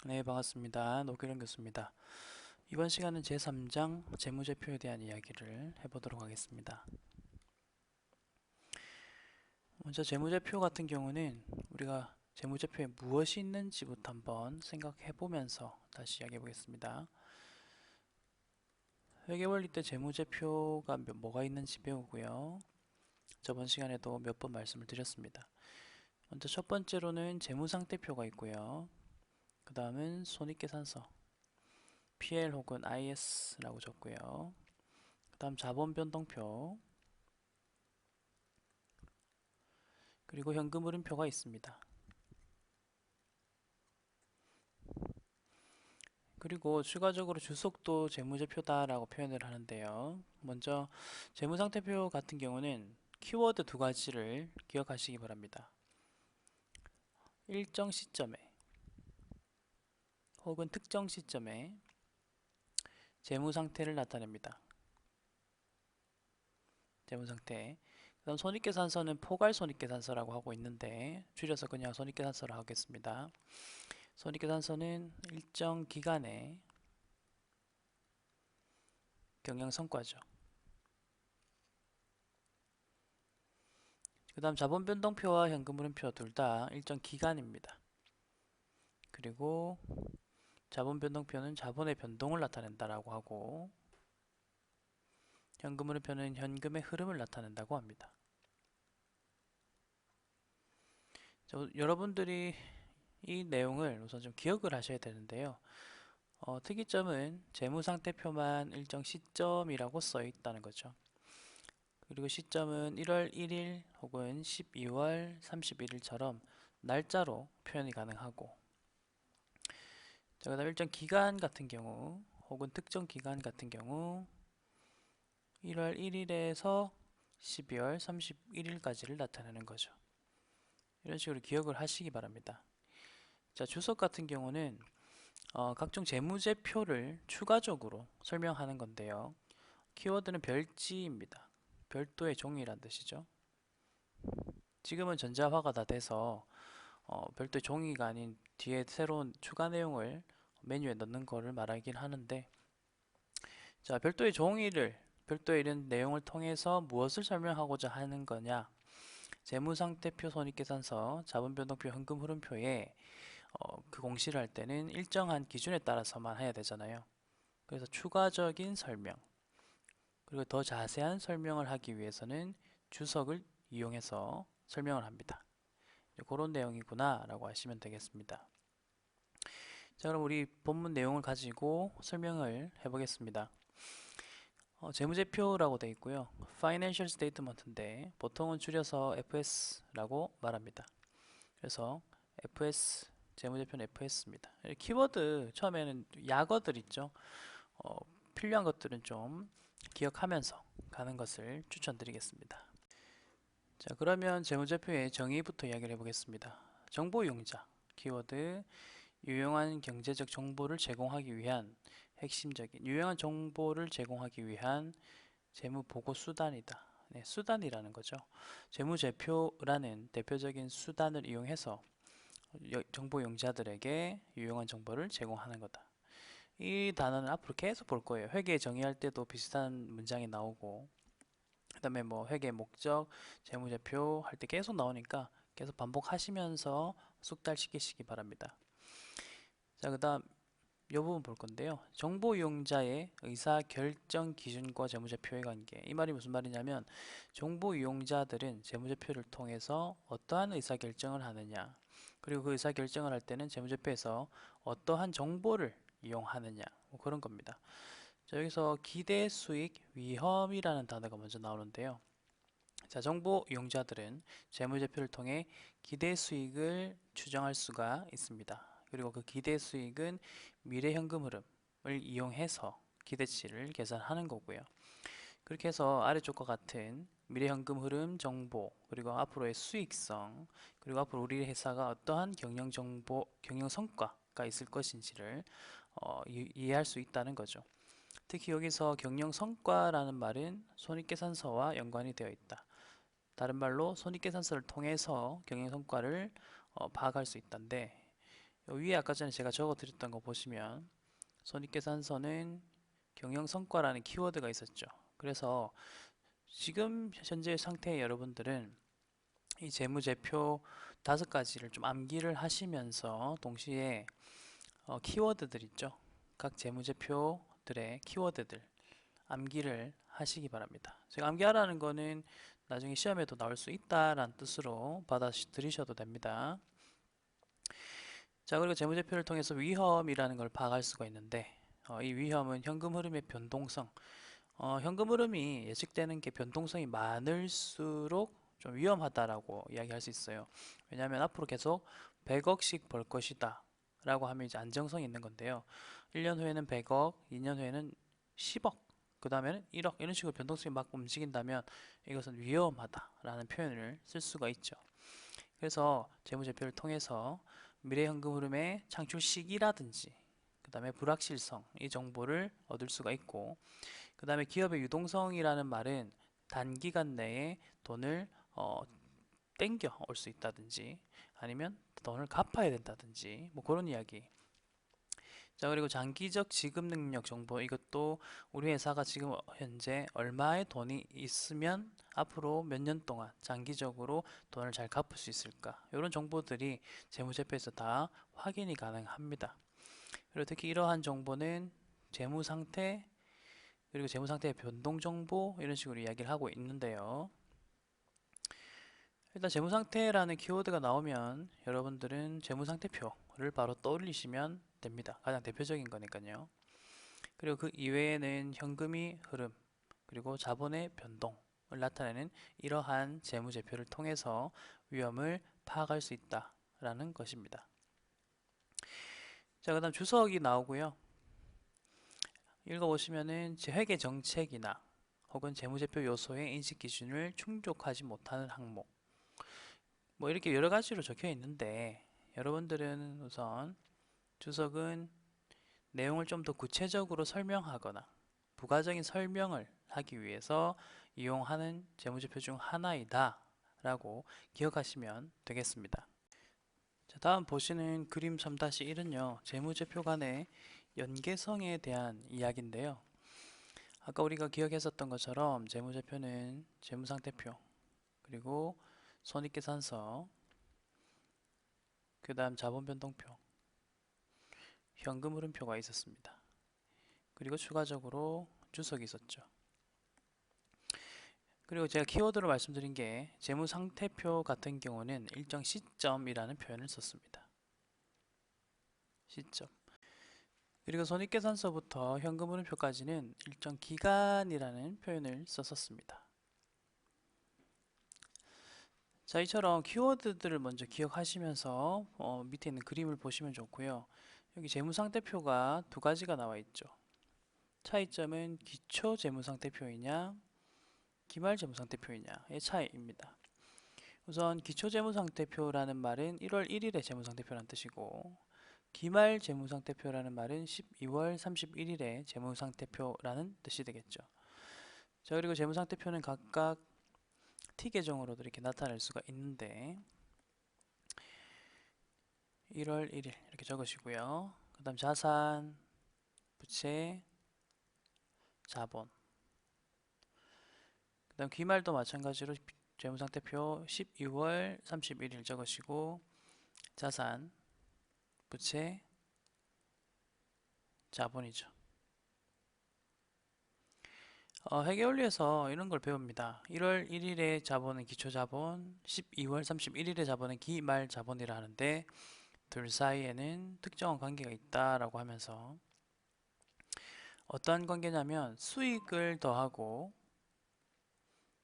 네, 반갑습니다. 노규령 교수입니다. 이번 시간은 제3장 재무제표에 대한 이야기를 해보도록 하겠습니다. 먼저 재무제표 같은 경우는 우리가 재무제표에 무엇이 있는지부터 한번 생각해 보면서 다시 이야기해 보겠습니다. 회계원리 때 재무제표가 뭐가 있는지 배우고요. 저번 시간에도 몇 번 말씀을 드렸습니다. 먼저 첫 번째로는 재무상태표가 있고요. 그 다음은 손익계산서 PL 혹은 IS라고 적고요. 그 다음 자본변동표, 그리고 현금흐름표가 있습니다. 그리고 추가적으로 주석도 재무제표다라고 표현을 하는데요. 먼저 재무상태표 같은 경우는 키워드 두 가지를 기억하시기 바랍니다. 일정 시점에 혹은 특정 시점에 재무상태를 나타냅니다. 재무상태. 그다음 손익계산서는 포괄손익계산서라고 하고 있는데 줄여서 그냥 손익계산서로 하겠습니다. 손익계산서는 일정 기간의 경영성과죠. 그 다음 자본변동표와 현금흐름표 둘 다 일정 기간입니다. 그리고 자본변동표는 자본의 변동을 나타낸다라고 하고 현금흐름표는 현금의 흐름을 나타낸다고 합니다. 여러분들이 이 내용을 우선 좀 기억을 하셔야 되는데요. 특이점은 재무상태표만 일정 시점이라고 써 있다는 거죠. 그리고 시점은 1월 1일 혹은 12월 31일처럼 날짜로 표현이 가능하고, 자, 그다음 일정 기간 같은 경우 혹은 특정 기간 같은 경우 1월 1일에서 12월 31일까지를 나타내는 거죠. 이런 식으로 기억을 하시기 바랍니다. 자, 주석 같은 경우는 각종 재무제표를 추가적으로 설명하는 건데요. 키워드는 별지입니다. 별도의 종이란 뜻이죠. 지금은 전자화가 다 돼서 별도의 종이가 아닌 뒤에 새로운 추가 내용을 메뉴에 넣는 거를 말하긴 하는데, 자, 별도의 이런 내용을 통해서 무엇을 설명하고자 하는 거냐? 재무상태표, 손익계산서, 자본변동표, 현금흐름표에 그 공시를 할 때는 일정한 기준에 따라서만 해야 되잖아요. 그래서 추가적인 설명, 그리고 더 자세한 설명을 하기 위해서는 주석을 이용해서 설명을 합니다. 그런 내용이구나 라고 하시면 되겠습니다. 자, 그럼 우리 본문 내용을 가지고 설명을 해보겠습니다. 재무제표라고 되어 있고요. Financial Statement인데 보통은 줄여서 FS라고 말합니다. 그래서 FS, 재무제표는 FS입니다. 키워드 처음에는 약어들 있죠. 어, 필요한 것들은 좀 기억하면서 가는 것을 추천드리겠습니다. 자, 그러면 재무제표의 정의부터 이야기를 해보겠습니다. 정보용자, 키워드, 유용한 경제적 정보를 제공하기 위한 핵심적인 유용한 정보를 제공하기 위한 재무 보고 수단이다. 네, 수단이라는 거죠. 재무제표라는 대표적인 수단을 이용해서 정보 용자들에게 유용한 정보를 제공하는 거다. 이 단어는 앞으로 계속 볼 거예요. 회계 정의할 때도 비슷한 문장이 나오고, 그다음에 뭐 회계 목적, 재무제표 할 때 계속 나오니까 계속 반복하시면서 숙달시키시기 바랍니다. 자, 그다음 이 부분 볼 건데요. 정보 이용자의 의사 결정 기준과 재무제표의 관계. 이 말이 무슨 말이냐면 정보 이용자들은 재무제표를 통해서 어떠한 의사 결정을 하느냐, 그리고 그 의사 결정을 할 때는 재무제표에서 어떠한 정보를 이용하느냐, 뭐 그런 겁니다. 자, 여기서 기대 수익 위험이라는 단어가 먼저 나오는데요. 자, 정보 이용자들은 재무제표를 통해 기대 수익을 추정할 수가 있습니다. 그리고 그 기대 수익은 미래 현금 흐름을 이용해서 기대치를 계산하는 거고요. 그렇게 해서 아래쪽과 같은 미래 현금 흐름 정보, 그리고 앞으로의 수익성, 그리고 앞으로 우리 회사가 어떠한 경영 정보, 경영 성과가 있을 것인지를 이해할 수 있다는 거죠. 특히 여기서 경영 성과라는 말은 손익계산서와 연관이 되어 있다. 다른 말로 손익계산서를 통해서 경영 성과를 파악할 수 있다는데, 위에 아까 전에 제가 적어 드렸던 거 보시면 손익계산서는 경영성과라는 키워드가 있었죠. 그래서 지금 현재 상태의 여러분들은 이 재무제표 5가지를 좀 암기를 하시면서 동시에 키워드들 있죠. 각 재무제표들의 키워드들 암기를 하시기 바랍니다. 제가 암기하라는 거는 나중에 시험에도 나올 수 있다라는 뜻으로 받아들이셔도 됩니다. 자, 그리고 재무제표를 통해서 위험이라는 걸 파악할 수가 있는데 이 위험은 현금 흐름의 변동성, 현금 흐름이 예측되는 게 변동성이 많을수록 좀 위험하다라고 이야기할 수 있어요. 왜냐하면 앞으로 계속 100억씩 벌 것이다 라고 하면 이제 안정성이 있는 건데요. 1년 후에는 100억, 2년 후에는 10억, 그 다음에는 1억 이런 식으로 변동성이 막 움직인다면 이것은 위험하다라는 표현을 쓸 수가 있죠. 그래서 재무제표를 통해서 미래 현금 흐름의 창출 시기라든지 그 다음에 불확실성 이 정보를 얻을 수가 있고, 그 다음에 기업의 유동성이라는 말은 단기간 내에 돈을 땡겨 올 수 있다든지 아니면 돈을 갚아야 된다든지 뭐 그런 이야기. 자, 그리고 장기적 지급 능력 정보, 이것도 우리 회사가 지금 현재 얼마의 돈이 있으면 앞으로 몇 년 동안 장기적으로 돈을 잘 갚을 수 있을까, 이런 정보들이 재무제표에서 다 확인이 가능합니다. 그리고 특히 이러한 정보는 재무상태, 그리고 재무상태의 변동정보 이런 식으로 이야기를 하고 있는데요. 일단 재무상태라는 키워드가 나오면 여러분들은 재무상태표를 바로 떠올리시면 됩니다. 가장 대표적인 거니까요. 그리고 그 이외에는 현금의 흐름, 그리고 자본의 변동을 나타내는 이러한 재무제표를 통해서 위험을 파악할 수 있다라는 것입니다. 자, 그 다음 주석이 나오고요. 읽어보시면은 회계 정책이나 혹은 재무제표 요소의 인식 기준을 충족하지 못하는 항목, 뭐 이렇게 여러 가지로 적혀 있는데 여러분들은 우선 주석은 내용을 좀 더 구체적으로 설명하거나 부가적인 설명을 하기 위해서 이용하는 재무제표 중 하나이다 라고 기억하시면 되겠습니다. 자, 다음 보시는 그림 3-1은요 재무제표 간의 연계성에 대한 이야기인데요. 아까 우리가 기억했었던 것처럼 재무제표는 재무상태표, 그리고 손익계산서, 그 다음 자본변동표, 현금흐름표가 있었습니다. 그리고 추가적으로 주석이 있었죠. 그리고 제가 키워드로 말씀드린 게 재무상태표 같은 경우는 일정 시점이라는 표현을 썼습니다. 시점. 그리고 손익계산서부터 현금흐름표까지는 일정 기간이라는 표현을 썼었습니다. 자, 이처럼 키워드들을 먼저 기억하시면서 밑에 있는 그림을 보시면 좋고요. 여기 재무상태표가 2가지가 나와 있죠. 차이점은 기초 재무상태표이냐 기말 재무상태표이냐의 차이입니다. 우선 기초 재무상태표라는 말은 1월 1일의 재무상태표라는 뜻이고, 기말 재무상태표라는 말은 12월 31일의 재무상태표라는 뜻이 되겠죠. 자, 그리고 재무상태표는 각각 T 계정으로도 이렇게 나타낼 수가 있는데 1월 1일 이렇게 적으시고요. 그 다음 자산, 부채, 자본, 그 다음 기말도 마찬가지로 재무상태표 12월 31일 적으시고 자산, 부채, 자본이죠. 회계원리에서 이런 걸 배웁니다. 1월 1일의 자본은 기초자본, 12월 31일의 자본은 기말자본이라 하는데 둘 사이에는 특정한 관계가 있다라고 하면서 어떠한 관계냐면 수익을 더하고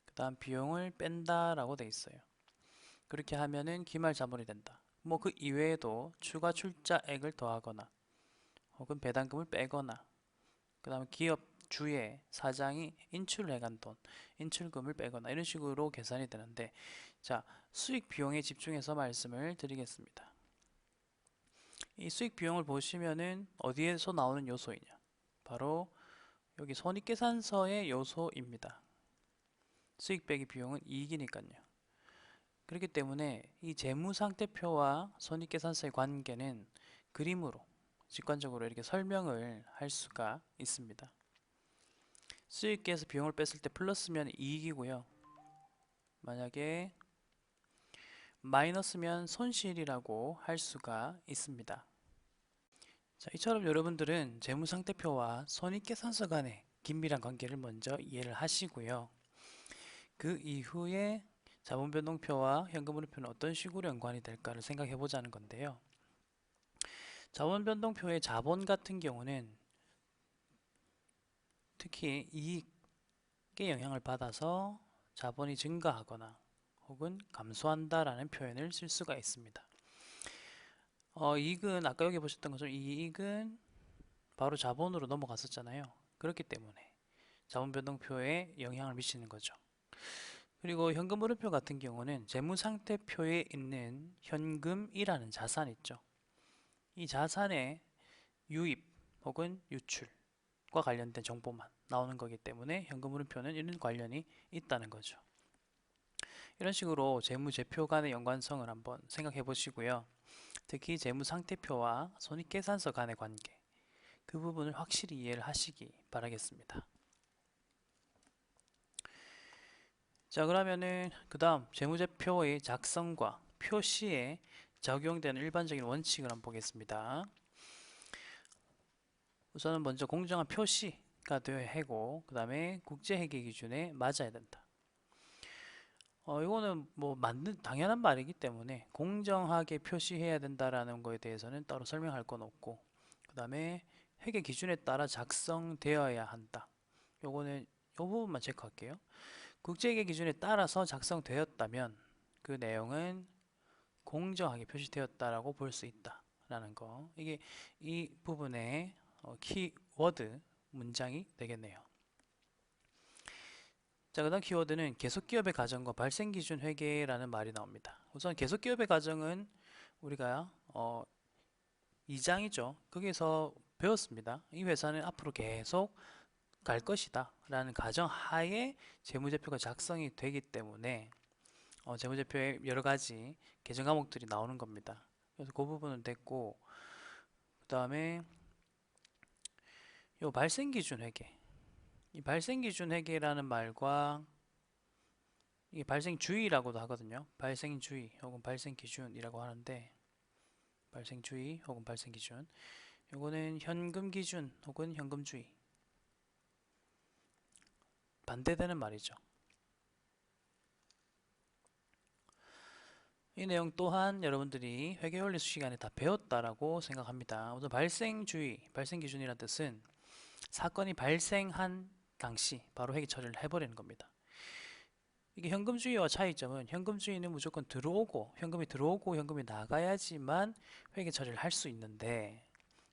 그 다음 비용을 뺀다라고 돼 있어요. 그렇게 하면은 기말자본이 된다. 뭐 그 이외에도 추가 출자액을 더하거나 혹은 배당금을 빼거나 그 다음에 기업 주의 사장이 인출해간 돈, 인출금을 빼거나 이런 식으로 계산이 되는데, 자, 수익 비용에 집중해서 말씀을 드리겠습니다. 이 수익 비용을 보시면은 어디에서 나오는 요소이냐? 바로 여기 손익계산서의 요소입니다. 수익 빼기 비용은 이익이니까요. 그렇기 때문에 이 재무상태표와 손익계산서의 관계는 그림으로 직관적으로 이렇게 설명을 할 수가 있습니다. 수익계에서 비용을 뺐을 때 플러스면 이익이고요. 만약에 마이너스면 손실이라고 할 수가 있습니다. 자, 이처럼 여러분들은 재무상태표와 손익계산서 간의 긴밀한 관계를 먼저 이해를 하시고요. 그 이후에 자본변동표와 현금흐름표는 어떤 식으로 연관이 될까를 생각해 보자는 건데요. 자본변동표의 자본 같은 경우는 특히 이익의 영향을 받아서 자본이 증가하거나 혹은 감소한다라는 표현을 쓸 수가 있습니다. 이익은 아까 여기 보셨던 것처럼 이익은 바로 자본으로 넘어갔었잖아요. 그렇기 때문에 자본변동표에 영향을 미치는 거죠. 그리고 현금흐름표 같은 경우는 재무상태표에 있는 현금이라는 자산 있죠. 이 자산의 유입 혹은 유출과 관련된 정보만 나오는 거기 때문에 현금흐름표는 이런 관련이 있다는 거죠. 이런 식으로 재무제표 간의 연관성을 한번 생각해 보시고요. 특히 재무상태표와 손익계산서 간의 관계, 그 부분을 확실히 이해를 하시기 바라겠습니다. 자, 그러면은 그 다음 재무제표의 작성과 표시에 적용되는 일반적인 원칙을 한번 보겠습니다. 우선은 먼저 공정한 표시가 되어야 하고 그 다음에 국제회계 기준에 맞아야 된다. 이거는 뭐 맞는 당연한 말이기 때문에 공정하게 표시해야 된다라는 거에 대해서는 따로 설명할 건 없고, 그 다음에 회계 기준에 따라 작성되어야 한다. 요거는 요 부분만 체크할게요. 국제회계 기준에 따라서 작성되었다면 그 내용은 공정하게 표시되었다라고 볼 수 있다라는 거. 이게 이 부분의 키워드 문장이 되겠네요. 자, 그 다음 키워드는 계속기업의 가정과 발생기준 회계라는 말이 나옵니다. 우선 계속기업의 가정은 우리가 2장이죠. 거기서 배웠습니다. 이 회사는 앞으로 계속 갈 것이다 라는 가정 하에 재무제표가 작성이 되기 때문에 재무제표에 여러 가지 계정 과목들이 나오는 겁니다. 그래서 그 부분은 됐고, 그 다음에 요 발생기준 회계, 이 발생기준 회계라는 말과 이게 발생주의라고도 하거든요. 발생주의 혹은 발생기준이라고 하는데, 발생주의 혹은 발생기준, 요거는 현금기준 혹은 현금주의, 반대되는 말이죠. 이 내용 또한 여러분들이 회계원리수 시간에 다 배웠다라고 생각합니다. 우선 발생주의, 발생기준이라는 뜻은 사건이 발생한 당시 바로 회계 처리를 해버리는 겁니다. 이게 현금주의와 차이점은 현금주의는 무조건 현금이 들어오고 현금이 나가야지만 회계 처리를 할 수 있는데,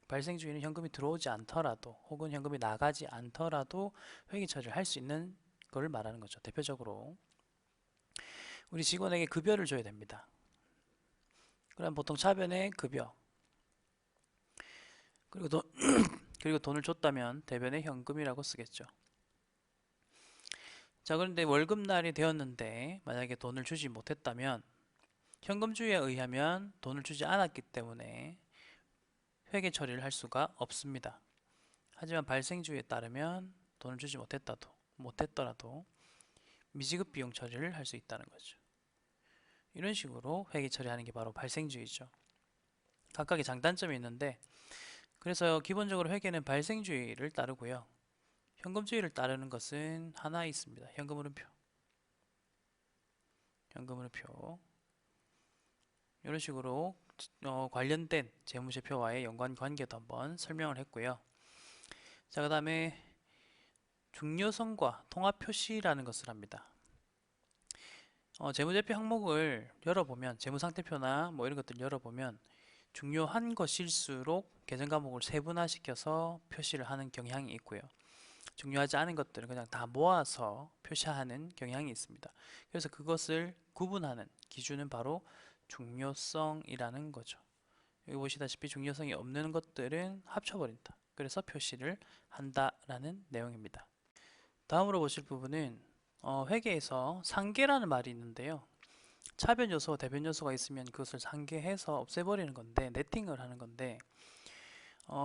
발생주의는 현금이 들어오지 않더라도 혹은 현금이 나가지 않더라도 회계 처리를 할 수 있는 걸 말하는 거죠. 대표적으로 우리 직원에게 급여를 줘야 됩니다. 그럼 보통 차변에 급여, 그리고 돈을 줬다면 대변에 현금이라고 쓰겠죠. 자, 그런데 월급날이 되었는데 만약에 돈을 주지 못했다면 현금주의에 의하면 돈을 주지 않았기 때문에 회계 처리를 할 수가 없습니다. 하지만 발생주의에 따르면 돈을 주지 못했더라도 미지급 비용 처리를 할 수 있다는 거죠. 이런 식으로 회계 처리하는 게 바로 발생주의죠. 각각의 장단점이 있는데, 그래서 기본적으로 회계는 발생주의를 따르고요. 현금주의를 따르는 것은 하나 있습니다. 현금흐름표. 현금흐름표. 이런 식으로 관련된 재무제표와의 연관 관계도 한번 설명을 했고요. 자, 그 다음에 중요성과 통합표시라는 것을 합니다. 재무제표 항목을 열어보면, 재무상태표나 뭐 이런 것들 열어보면 중요한 것일수록 계정 과목을 세분화시켜서 표시를 하는 경향이 있고요. 중요하지 않은 것들은 그냥 다 모아서 표시하는 경향이 있습니다. 그래서 그것을 구분하는 기준은 바로 중요성이라는 거죠. 여기 보시다시피 중요성이 없는 것들은 합쳐버린다. 그래서 표시를 한다라는 내용입니다. 다음으로 보실 부분은 회계에서 상계라는 말이 있는데요. 차변 요소, 대변 요소가 있으면 그것을 상계해서 없애버리는 건데, 네팅을 하는 건데,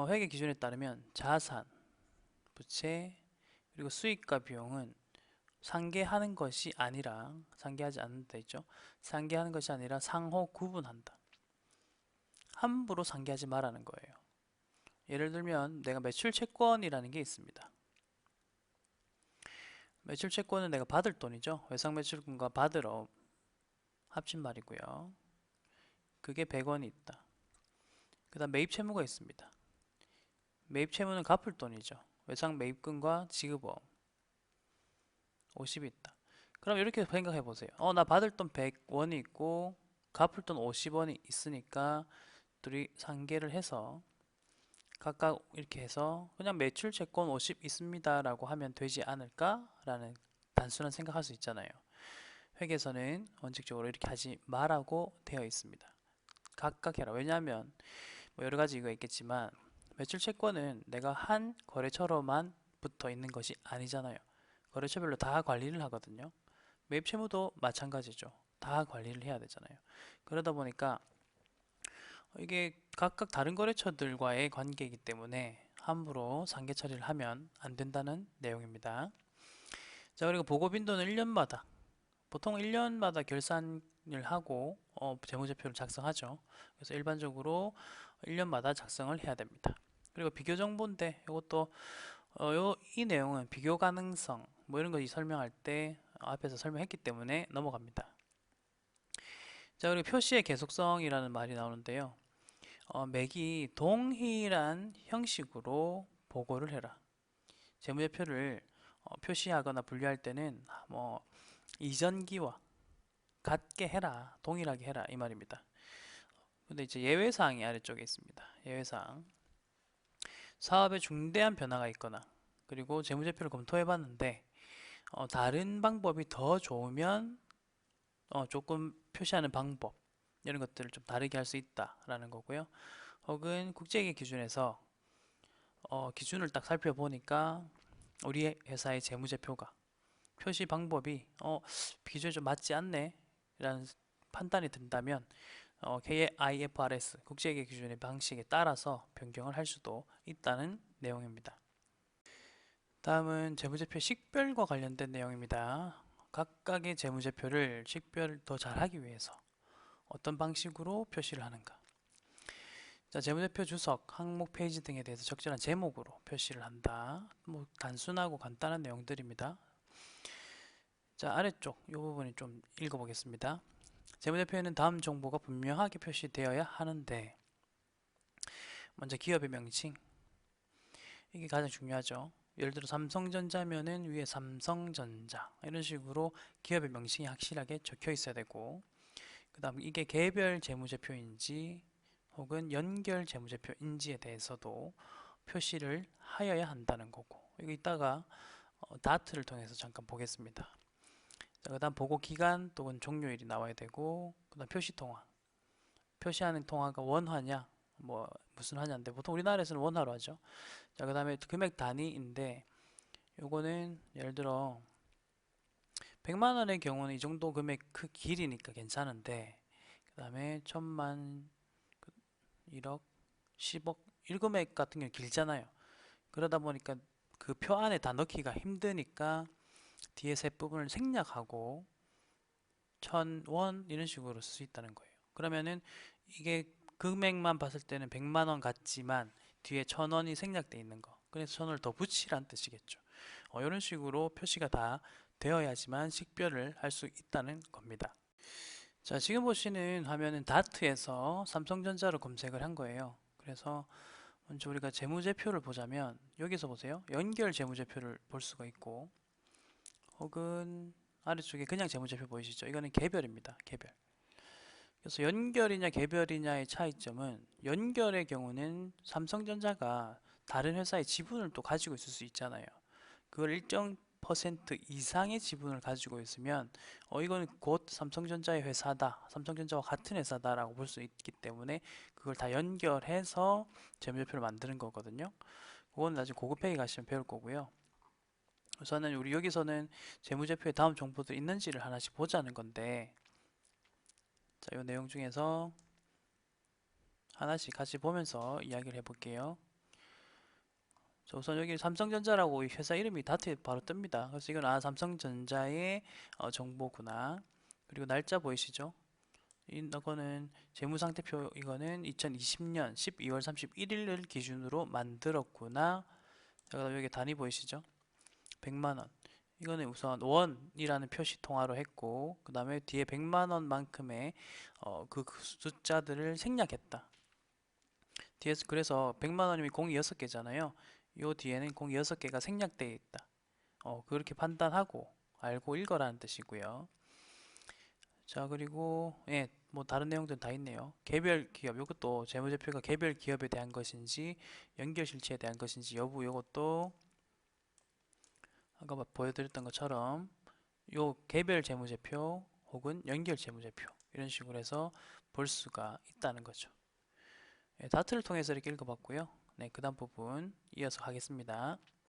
회계 기준에 따르면 자산, 부채, 그리고 수익과 비용은 상계하는 것이 아니라, 상계하지 않는다 했죠. 상계하는 것이 아니라 상호 구분한다. 함부로 상계하지 말라는 거예요. 예를 들면 내가 매출 채권이라는 게 있습니다. 매출 채권은 내가 받을 돈이죠. 외상 매출금과 받으러 합친 말이고요. 그게 100원이 있다. 그 다음 매입 채무가 있습니다. 매입 채무는 갚을 돈이죠. 외상 매입금과 지급어음 50이 있다. 그럼 이렇게 생각해 보세요. 나 받을 돈 100원이 있고 갚을 돈 50원이 있으니까 둘이 상계를 해서 각각 이렇게 해서 그냥 매출 채권 50 있습니다 라고 하면 되지 않을까? 라는 단순한 생각할 수 있잖아요. 회계에서는 원칙적으로 이렇게 하지 말라고 되어 있습니다. 각각 해라. 왜냐하면 뭐 여러 가지 이유가 있겠지만 매출 채권은 내가 한 거래처로만 붙어 있는 것이 아니잖아요. 거래처별로 다 관리를 하거든요. 매입 채무도 마찬가지죠. 다 관리를 해야 되잖아요. 그러다 보니까 이게 각각 다른 거래처들과의 관계이기 때문에 함부로 상계 처리를 하면 안 된다는 내용입니다. 자, 그리고 보고 빈도는 1년마다 보통 1년마다 결산을 하고 재무제표를 작성하죠. 그래서 일반적으로 1년마다 작성을 해야 됩니다. 그리고 비교 정보인데 이것도 이 내용은 비교 가능성 뭐 이런 거 설명할 때 앞에서 설명했기 때문에 넘어갑니다. 자, 그리고 표시의 계속성이라는 말이 나오는데요. 매기 동일한 형식으로 보고를 해라. 재무제표를 표시하거나 분류할 때는 뭐 이전기와 같게 해라, 동일하게 해라 이 말입니다. 근데 이제 예외사항이 아래쪽에 있습니다. 예외사항. 사업에 중대한 변화가 있거나 그리고 재무제표를 검토해봤는데 다른 방법이 더 좋으면 조금 표시하는 방법 이런 것들을 좀 다르게 할 수 있다라는 거고요. 혹은 국제회계 기준에서 기준을 딱 살펴보니까 우리 회사의 재무제표가 표시 방법이 기준에 좀 맞지 않네 라는 판단이 든다면 KIFRS 국제회계 기준의 방식에 따라서 변경을 할 수도 있다는 내용입니다. 다음은 재무제표 식별과 관련된 내용입니다. 각각의 재무제표를 식별을 더 잘하기 위해서 어떤 방식으로 표시를 하는가. 자, 재무제표 주석, 항목 페이지 등에 대해서 적절한 제목으로 표시를 한다. 뭐 단순하고 간단한 내용들입니다. 자, 아래쪽 이 부분이 좀 읽어보겠습니다. 재무제표에는 다음 정보가 분명하게 표시되어야 하는데 먼저 기업의 명칭 이게 가장 중요하죠. 예를 들어 삼성전자면은 위에 삼성전자 이런 식으로 기업의 명칭이 확실하게 적혀 있어야 되고 그 다음 이게 개별 재무제표인지 혹은 연결 재무제표인지에 대해서도 표시를 하여야 한다는 거고 이거 이따가 다트를 통해서 잠깐 보겠습니다. 그 다음 보고 기간 또는 종료일이 나와야 되고 그 다음 표시 통화 표시하는 통화가 원화냐 뭐 무슨 화냐인데 보통 우리나라에서는 원화로 하죠. 자, 그 다음에 금액 단위인데 요거는 예를 들어 100만 원의 경우는 이 정도 금액 그 길이니까 괜찮은데 그 다음에 1000만 1억 10억 1금액 같은 경우 길잖아요. 그러다 보니까 그 표 안에 다 넣기가 힘드니까 뒤에 세 부분을 생략하고 1000원 이런 식으로 쓸 수 있다는 거예요. 그러면은 이게 금액만 봤을 때는 100만 원 같지만 뒤에 1000원이 생략되어 있는 거. 그래서 1000원을 더 붙이란 뜻이겠죠. 이런 식으로 표시가 다 되어야지만 식별을 할 수 있다는 겁니다. 자, 지금 보시는 화면은 다트에서 삼성전자로 검색을 한 거예요. 그래서 먼저 우리가 재무제표를 보자면 여기서 보세요. 연결 재무제표를 볼 수가 있고 혹은 아래쪽에 그냥 재무제표 보이시죠? 이거는 개별입니다. 개별. 그래서 연결이냐 개별이냐의 차이점은 연결의 경우는 삼성전자가 다른 회사의 지분을 또 가지고 있을 수 있잖아요. 그걸 일정 퍼센트 이상의 지분을 가지고 있으면 이거는 곧 삼성전자의 회사다. 삼성전자와 같은 회사다라고 볼 수 있기 때문에 그걸 다 연결해서 재무제표를 만드는 거거든요. 그건 나중에 고급회의 가시면 배울 거고요. 우선은 우리 여기서는 재무제표에 다음 정보들이 있는지를 하나씩 보자는 건데 자, 이 내용 중에서 하나씩 같이 보면서 이야기를 해볼게요. 자, 우선 여기 삼성전자라고 이 회사 이름이 다트에 바로 뜹니다. 그래서 이건 삼성전자의 정보구나. 그리고 날짜 보이시죠? 이거는 재무상태표, 이거는 2020년 12월 31일을 기준으로 만들었구나. 자, 그다음 여기 단위 보이시죠? 100만원. 이거는 우선 원이라는 표시 통화로 했고, 그 다음에 뒤에 100만원만큼의 그 숫자들을 생략했다. 뒤에서 그래서 100만원이면 공이 6개잖아요. 요 뒤에는 공이 6개가 생략되어 있다. 그렇게 판단하고 알고 읽어라는 뜻이고요. 자, 그리고 예, 뭐 다른 내용들은 다 있네요. 개별 기업, 이것도 재무제표가 개별 기업에 대한 것인지 연결 실체에 대한 것인지 여부, 이것도 아까 보여드렸던 것처럼 요 개별 재무제표 혹은 연결 재무제표 이런 식으로 해서 볼 수가 있다는 거죠. 예, 다트를 통해서 이렇게 읽어봤고요. 네, 그 다음 부분 이어서 가겠습니다.